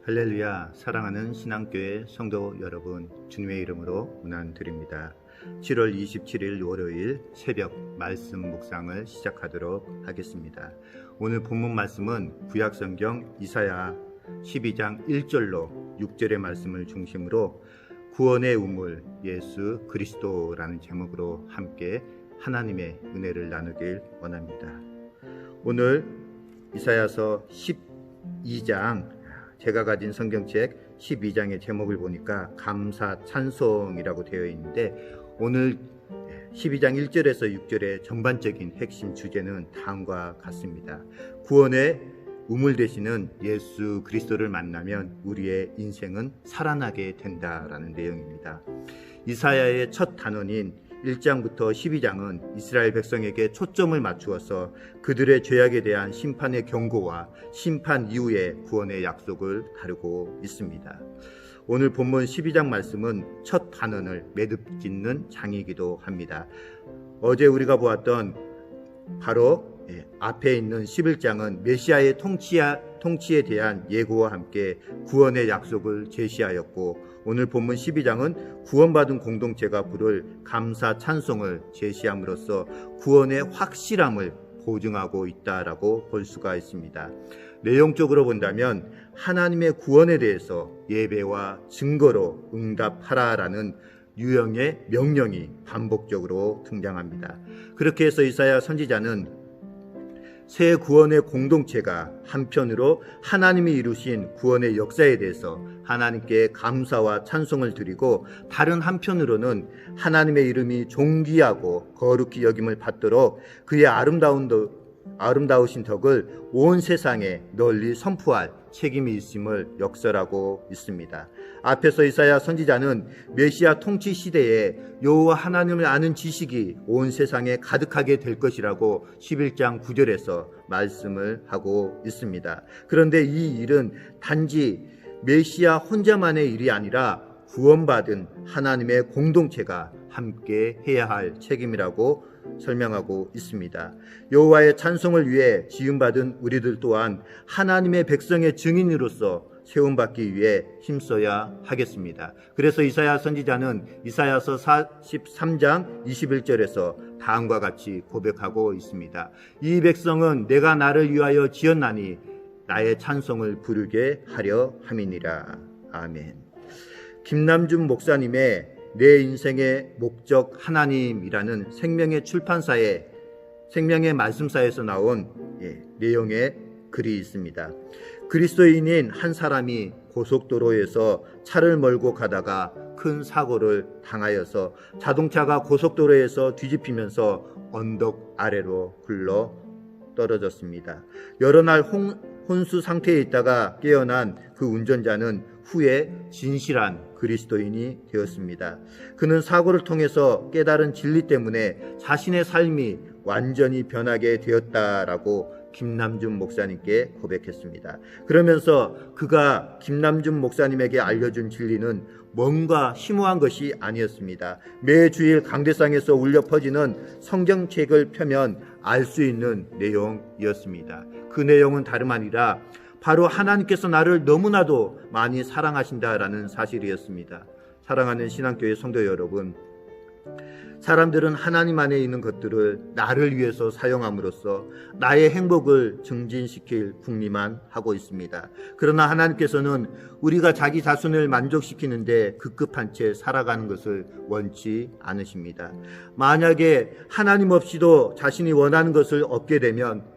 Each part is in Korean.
할렐루야. 사랑하는 신앙교회 성도 여러분, 주님의 이름으로 문안드립니다. 7월 27일 월요일 새벽 말씀 묵상을 시작하도록 하겠습니다. 오늘 본문 말씀은 구약성경 이사야 12장 1절로 6절의 말씀을 중심으로 구원의 우물 예수 그리스도라는 제목으로 함께 하나님의 은혜를 나누길 원합니다. 오늘 이사야서 12장, 제가 가진 성경책 12장의 제목을 보니까 감사 찬송이라고 되어 있는데, 오늘 12장 1절에서 6절의 전반적인 핵심 주제는 다음과 같습니다. 구원의 우물 되시는 예수 그리스도를 만나면 우리의 인생은 살아나게 된다라는 내용입니다. 이사야의 첫 단원인 1장부터 12장은 이스라엘 백성에게 초점을 맞추어서 그들의 죄악에 대한 심판의 경고와 심판 이후의 구원의 약속을 다루고 있습니다. 오늘 본문 12장 말씀은 첫 단원을 매듭짓는 장이기도 합니다. 어제 우리가 보았던 바로 앞에 있는 11장은 메시아의 통치에 대한 예고와 함께 구원의 약속을 제시하였고, 오늘 본문 12장은 구원받은 공동체가 부를 감사 찬송을 제시함으로써 구원의 확실함을 보증하고 있다라고 볼 수가 있습니다. 내용적으로 본다면 하나님의 구원에 대해서 예배와 증거로 응답하라라는 유형의 명령이 반복적으로 등장합니다. 그렇게 해서 이사야 선지자는 새 구원의 공동체가 한편으로 하나님이 이루신 구원의 역사에 대해서 하나님께 감사와 찬송을 드리고, 다른 한편으로는 하나님의 이름이 존귀하고 거룩히 여김을 받도록 그의 아름다우신 덕을 온 세상에 널리 선포할 책임이 있음을 역설하고 있습니다. 앞에서 이사야 선지자는 메시아 통치 시대에 여호와 하나님을 아는 지식이 온 세상에 가득하게 될 것이라고 11장 9절에서 말씀을 하고 있습니다. 그런데 이 일은 단지 메시아 혼자만의 일이 아니라 구원받은 하나님의 공동체가 함께 해야 할 책임이라고 설명하고 있습니다. 여호와의 찬송을 위해 지음받은 우리들 또한 하나님의 백성의 증인으로서 세움받기 위해 힘써야 하겠습니다. 그래서 이사야 선지자는 이사야서 43장 21절에서 다음과 같이 고백하고 있습니다. 이 백성은 내가 나를 위하여 지었나니 나의 찬송을 부르게 하려 함이니라. 아멘. 김남준 목사님의 내 인생의 목적 하나님이라는 생명의 출판사의 생명의 말씀사에서 나온 내용의 글이 있습니다. 그리스도인인 한 사람이 고속도로에서 차를 몰고 가다가 큰 사고를 당하여서 자동차가 고속도로에서 뒤집히면서 언덕 아래로 굴러 떨어졌습니다. 여러 날 혼수 상태에 있다가 깨어난 그 운전자는 후에 진실한 그리스도인이 되었습니다. 그는 사고를 통해서 깨달은 진리 때문에 자신의 삶이 완전히 변하게 되었다라고 김남준 목사님께 고백했습니다. 그러면서 그가 김남준 목사님에게 알려준 진리는 뭔가 심오한 것이 아니었습니다. 매주일 강대상에서 울려 퍼지는 성경책을 펴면 알 수 있는 내용이었습니다. 그 내용은 다름 아니라 바로 하나님께서 나를 너무나도 많이 사랑하신다라는 사실이었습니다. 사랑하는 신앙교회 성도 여러분, 사람들은 하나님 안에 있는 것들을 나를 위해서 사용함으로써 나의 행복을 증진시킬 궁리만 하고 있습니다. 그러나 하나님께서는 우리가 자기 자신을 만족시키는데 급급한 채 살아가는 것을 원치 않으십니다. 만약에 하나님 없이도 자신이 원하는 것을 얻게 되면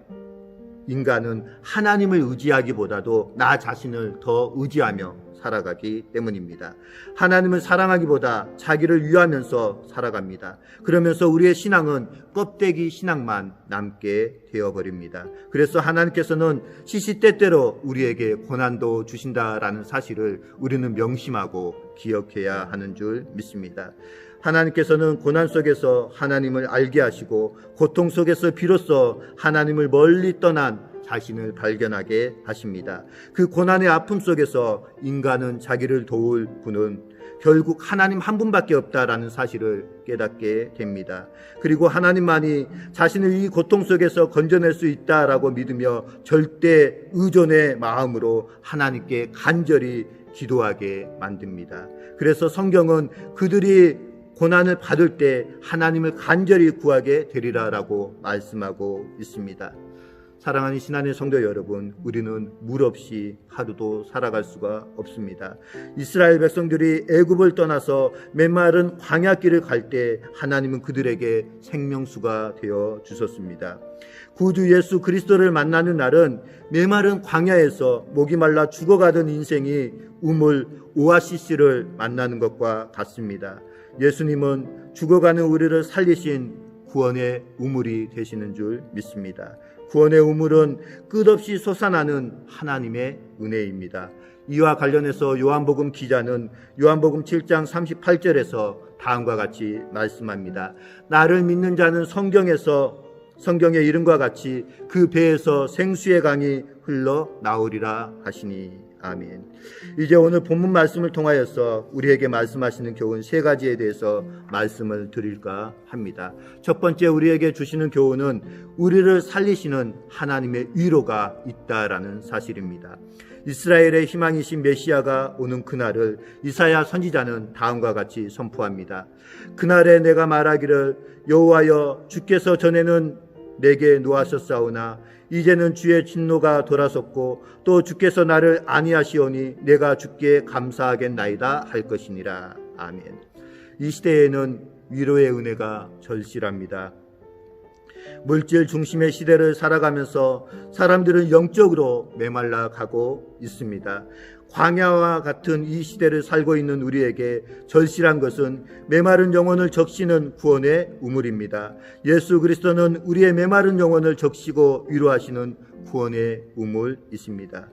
인간은 하나님을 의지하기보다도 나 자신을 더 의지하며 살아가기 때문입니다. 하나님을 사랑하기보다 자기를 위하면서 살아갑니다. 그러면서 우리의 신앙은 껍데기 신앙만 남게 되어버립니다. 그래서 하나님께서는 시시때때로 우리에게 고난도 주신다라는 사실을 우리는 명심하고 기억해야 하는 줄 믿습니다. 하나님께서는 고난 속에서 하나님을 알게 하시고 고통 속에서 비로소 하나님을 멀리 떠난 자신을 발견하게 하십니다. 그 고난의 아픔 속에서 인간은 자기를 도울 분은 결국 하나님 한 분밖에 없다라는 사실을 깨닫게 됩니다. 그리고 하나님만이 자신을 이 고통 속에서 건져낼 수 있다라고 믿으며 절대 의존의 마음으로 하나님께 간절히 기도하게 만듭니다. 그래서 성경은 그들이 고난을 받을 때 하나님을 간절히 구하게 되리라라고 말씀하고 있습니다. 사랑하는 신안의 성도 여러분, 우리는 물 없이 하루도 살아갈 수가 없습니다. 이스라엘 백성들이 애굽을 떠나서 메마른 광야길을 갈 때 하나님은 그들에게 생명수가 되어 주셨습니다. 구주 예수 그리스도를 만나는 날은 메마른 광야에서 목이 말라 죽어가던 인생이 우물 오아시스를 만나는 것과 같습니다. 예수님은 죽어가는 우리를 살리신 구원의 우물이 되시는 줄 믿습니다. 구원의 우물은 끝없이 솟아나는 하나님의 은혜입니다. 이와 관련해서 요한복음 기자는 요한복음 7장 38절에서 다음과 같이 말씀합니다. 나를 믿는 자는 성경의 이름과 같이 그 배에서 생수의 강이 흘러 나오리라 하시니. 아멘. 이제 오늘 본문 말씀을 통하여서 우리에게 말씀하시는 교훈 세 가지에 대해서 말씀을 드릴까 합니다. 첫 번째, 우리에게 주시는 교훈은 우리를 살리시는 하나님의 위로가 있다라는 사실입니다. 이스라엘의 희망이신 메시아가 오는 그날을 이사야 선지자는 다음과 같이 선포합니다. 그날에 내가 말하기를 여호와여 주께서 전에는 내게 노하셨사오나 이제는 주의 진노가 돌아섰고 또 주께서 나를 아니하시오니 내가 주께 감사하겠나이다 할 것이니라. 아멘. 이 시대에는 위로의 은혜가 절실합니다. 물질 중심의 시대를 살아가면서 사람들은 영적으로 메말라 가고 있습니다. 광야와 같은 이 시대를 살고 있는 우리에게 절실한 것은 메마른 영혼을 적시는 구원의 우물입니다. 예수 그리스도는 우리의 메마른 영혼을 적시고 위로하시는 구원의 우물이십니다.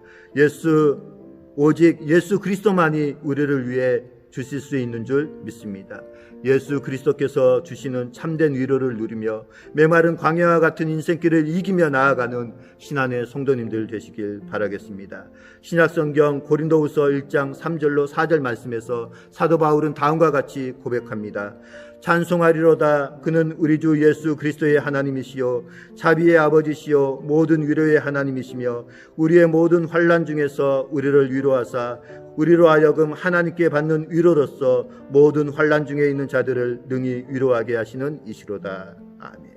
오직 예수 그리스도만이 우리를 위해 주실 수 있는 줄 믿습니다. 예수 그리스도께서 주시는 참된 위로를 누리며 메마른 광야와 같은 인생길을 이기며 나아가는 신안의 성도님들 되시길 바라겠습니다. 신약성경 고린도후서 1장 3절로 4절 말씀에서 사도 바울은 다음과 같이 고백합니다. 찬송하리로다. 그는 우리 주 예수 그리스도의 하나님이시요 자비의 아버지시요 모든 위로의 하나님이시며 우리의 모든 환난 중에서 우리를 위로하사 우리로 하여금 하나님께 받는 위로로서 모든 환난 중에 있는 자들을 능히 위로하게 하시는 이시로다. 아멘.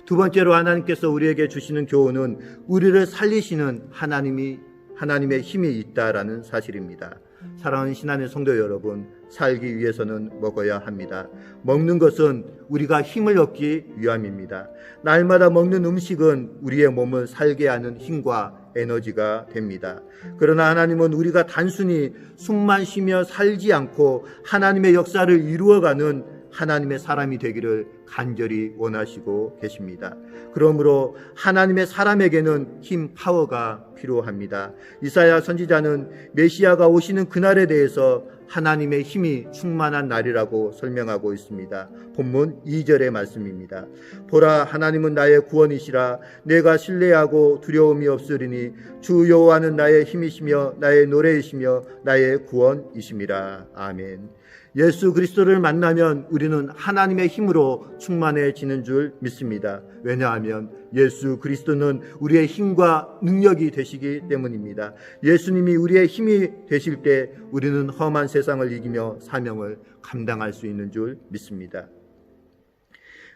두 번째로 하나님께서 우리에게 주시는 교훈은 우리를 살리시는 하나님의 힘이 있다라는 사실입니다. 사랑하는 신안의 성도 여러분, 살기 위해서는 먹어야 합니다. 먹는 것은 우리가 힘을 얻기 위함입니다. 날마다 먹는 음식은 우리의 몸을 살게 하는 힘과 에너지가 됩니다. 그러나 하나님은 우리가 단순히 숨만 쉬며 살지 않고 하나님의 역사를 이루어가는 하나님의 사람이 되기를 간절히 원하시고 계십니다. 그러므로 하나님의 사람에게는 힘, 파워가 필요합니다. 이사야 선지자는 메시아가 오시는 그날에 대해서 하나님의 힘이 충만한 날이라고 설명하고 있습니다. 본문 2절의 말씀입니다. 보라, 하나님은 나의 구원이시라. 내가 신뢰하고 두려움이 없으리니 주 여호와는 나의 힘이시며 나의 노래이시며 나의 구원이심이라. 아멘. 예수 그리스도를 만나면 우리는 하나님의 힘으로 충만해지는 줄 믿습니다. 왜냐하면 예수 그리스도는 우리의 힘과 능력이 되시기 때문입니다. 예수님이 우리의 힘이 되실 때 우리는 험한 세상을 이기며 사명을 감당할 수 있는 줄 믿습니다.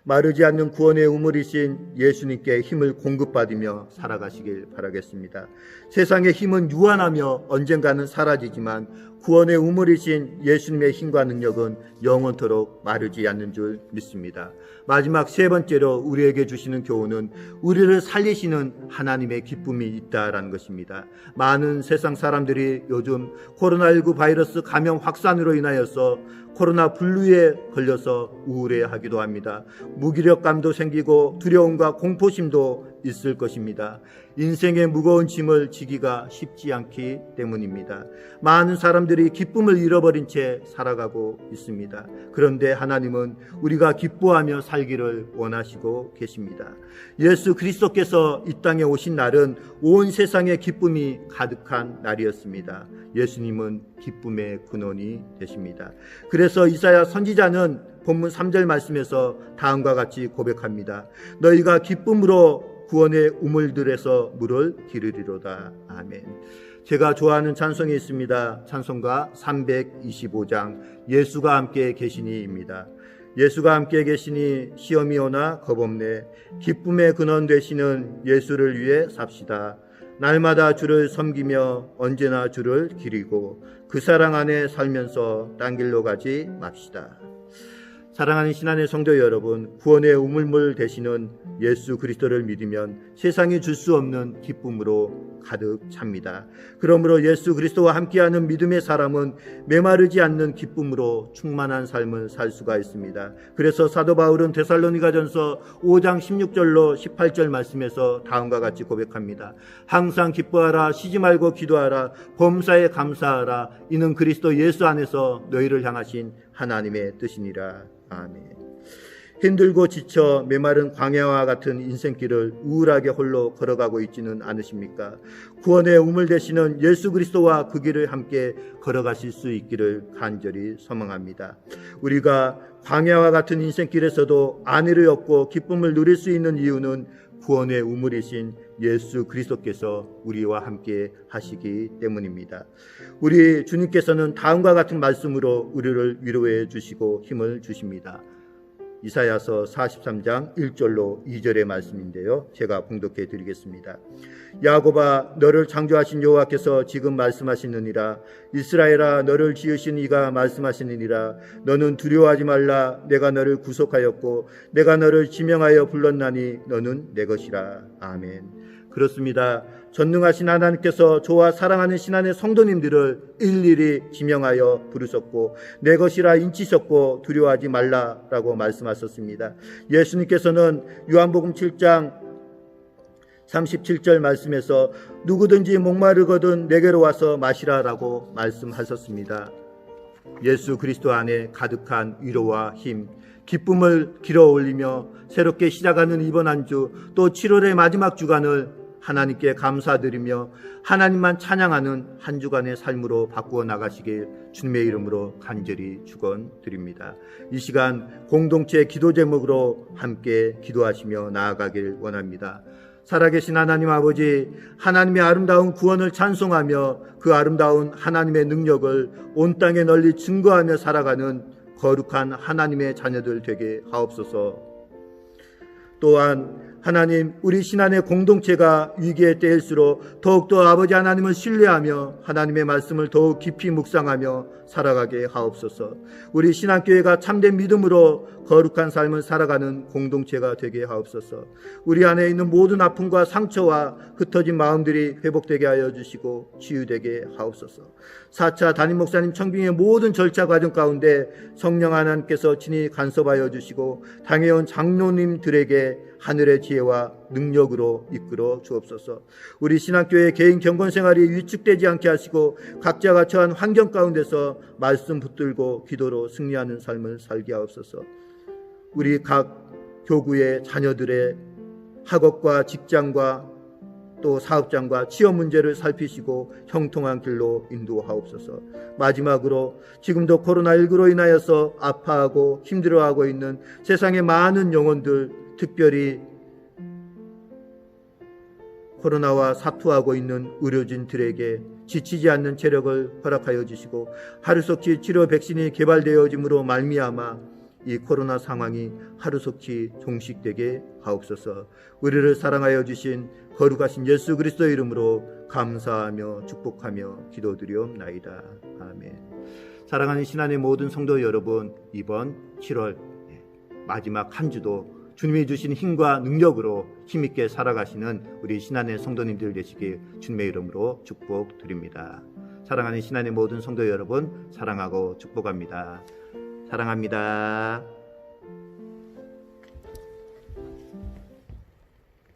마르지 않는 구원의 우물이신 예수님께 힘을 공급받으며 살아가시길 바라겠습니다. 세상의 힘은 유한하며 언젠가는 사라지지만 구원의 우물이신 예수님의 힘과 능력은 영원토록 마르지 않는 줄 믿습니다. 마지막 세 번째로 우리에게 주시는 교훈은 우리를 살리시는 하나님의 기쁨이 있다라는 것입니다. 많은 세상 사람들이 요즘 코로나19 바이러스 감염 확산으로 인하여서 코로나 분류에 걸려서 우울해하기도 합니다. 무기력감도 생기고 두려움과 공포심도 있을 것입니다. 인생의 무거운 짐을 지기가 쉽지 않기 때문입니다. 많은 사람들이 기쁨을 잃어버린 채 살아가고 있습니다. 그런데 하나님은 우리가 기뻐하며 살기를 원하시고 계십니다. 예수 그리스도께서 이 땅에 오신 날은 온 세상에 기쁨이 가득한 날이었습니다. 예수님은 기쁨의 근원이 되십니다. 그래서 이사야 선지자는 본문 3절 말씀에서 다음과 같이 고백합니다. 너희가 기쁨으로 구원의 우물들에서 물을 기르리로다. 아멘. 제가 좋아하는 찬송이 있습니다. 찬송가 325장 예수가 함께 계시니입니다. 예수가 함께 계시니 시험이 오나 겁없네. 기쁨의 근원 되시는 예수를 위해 삽시다. 날마다 주를 섬기며 언제나 주를 기리고 그 사랑 안에 살면서 딴 길로 가지 맙시다. 사랑하는 신안의 성도 여러분, 구원의 우물물 되시는 예수 그리스도를 믿으면 세상이 줄 수 없는 기쁨으로 가득 찹니다. 그러므로 예수 그리스도와 함께하는 믿음의 사람은 메마르지 않는 기쁨으로 충만한 삶을 살 수가 있습니다. 그래서 사도 바울은 데살로니가전서 5장 16절로 18절 말씀에서 다음과 같이 고백합니다. 항상 기뻐하라, 쉬지 말고 기도하라, 범사에 감사하라. 이는 그리스도 예수 안에서 너희를 향하신 하나님의 뜻이니라. 아멘. 힘들고 지쳐 메마른 광야와 같은 인생길을 우울하게 홀로 걸어가고 있지는 않으십니까? 구원의 우물 되시는 예수 그리스도와 그 길을 함께 걸어가실 수 있기를 간절히 소망합니다. 우리가 광야와 같은 인생길에서도 안위를 얻고 기쁨을 누릴 수 있는 이유는 구원의 우물이신 예수 그리스도께서 우리와 함께 하시기 때문입니다. 우리 주님께서는 다음과 같은 말씀으로 우리를 위로해 주시고 힘을 주십니다. 이사야서 43장 1절로 2절의 말씀인데요. 제가 봉독해 드리겠습니다. 야곱아, 너를 창조하신 여호와께서 지금 말씀하시느니라. 이스라엘아, 너를 지으신 이가 말씀하시느니라. 너는 두려워하지 말라. 내가 너를 구속하였고 내가 너를 지명하여 불렀나니 너는 내 것이라. 아멘. 그렇습니다. 전능하신 하나님께서 저와 사랑하는 신안의 성도님들을 일일이 지명하여 부르셨고 내 것이라 인치셨고 두려워하지 말라라고 말씀하셨습니다. 예수님께서는 요한복음 7장 37절 말씀에서 누구든지 목마르거든 내게로 와서 마시라라고 말씀하셨습니다. 예수 그리스도 안에 가득한 위로와 힘, 기쁨을 길어 올리며 새롭게 시작하는 이번 한 주, 또 7월의 마지막 주간을 하나님께 감사드리며 하나님만 찬양하는 한 주간의 삶으로 바꾸어 나가시길 주님의 이름으로 간절히 축원드립니다. 이 시간 공동체 기도 제목으로 함께 기도하시며 나아가길 원합니다. 살아계신 하나님 아버지, 하나님의 아름다운 구원을 찬송하며 그 아름다운 하나님의 능력을 온 땅에 널리 증거하며 살아가는 거룩한 하나님의 자녀들 되게 하옵소서. 또한 하나님, 우리 신안의 공동체가 위기의 때일수록 더욱더 아버지 하나님을 신뢰하며 하나님의 말씀을 더욱 깊이 묵상하며 살아가게 하옵소서. 우리 신안교회가 참된 믿음으로 거룩한 삶을 살아가는 공동체가 되게 하옵소서. 우리 안에 있는 모든 아픔과 상처와 흩어진 마음들이 회복되게 하여 주시고 치유되게 하옵소서. 4차 담임 목사님 청빙의 모든 절차 과정 가운데 성령 하나님께서 친히 간섭하여 주시고 당해온 장로님들에게 하늘의 지혜와 능력으로 이끌어 주옵소서. 우리 신학교의 개인 경건 생활이 위축되지 않게 하시고 각자가 처한 환경 가운데서 말씀 붙들고 기도로 승리하는 삶을 살게 하옵소서. 우리 각 교구의 자녀들의 학업과 직장과 또 사업장과 취업 문제를 살피시고 형통한 길로 인도하옵소서. 마지막으로 지금도 코로나19로 인하여서 아파하고 힘들어하고 있는 세상의 많은 영혼들, 특별히 코로나와 사투하고 있는 의료진들에게 지치지 않는 체력을 허락하여 주시고 하루속히 치료 백신이 개발되어짐으로 말미암아 이 코로나 상황이 하루속히 종식되게 하옵소서. 우리를 사랑하여 주신 거룩하신 예수 그리스도의 이름으로 감사하며 축복하며 기도드리옵나이다. 아멘. 사랑하는 신안의 모든 성도 여러분, 이번 7월 마지막 한 주도 주님이 주신 힘과 능력으로 힘있게 살아가시는 우리 신안의 성도님들 되시길 주님의 이름으로 축복드립니다. 사랑하는 신안의 모든 성도 여러분, 사랑하고 축복합니다. 사랑합니다.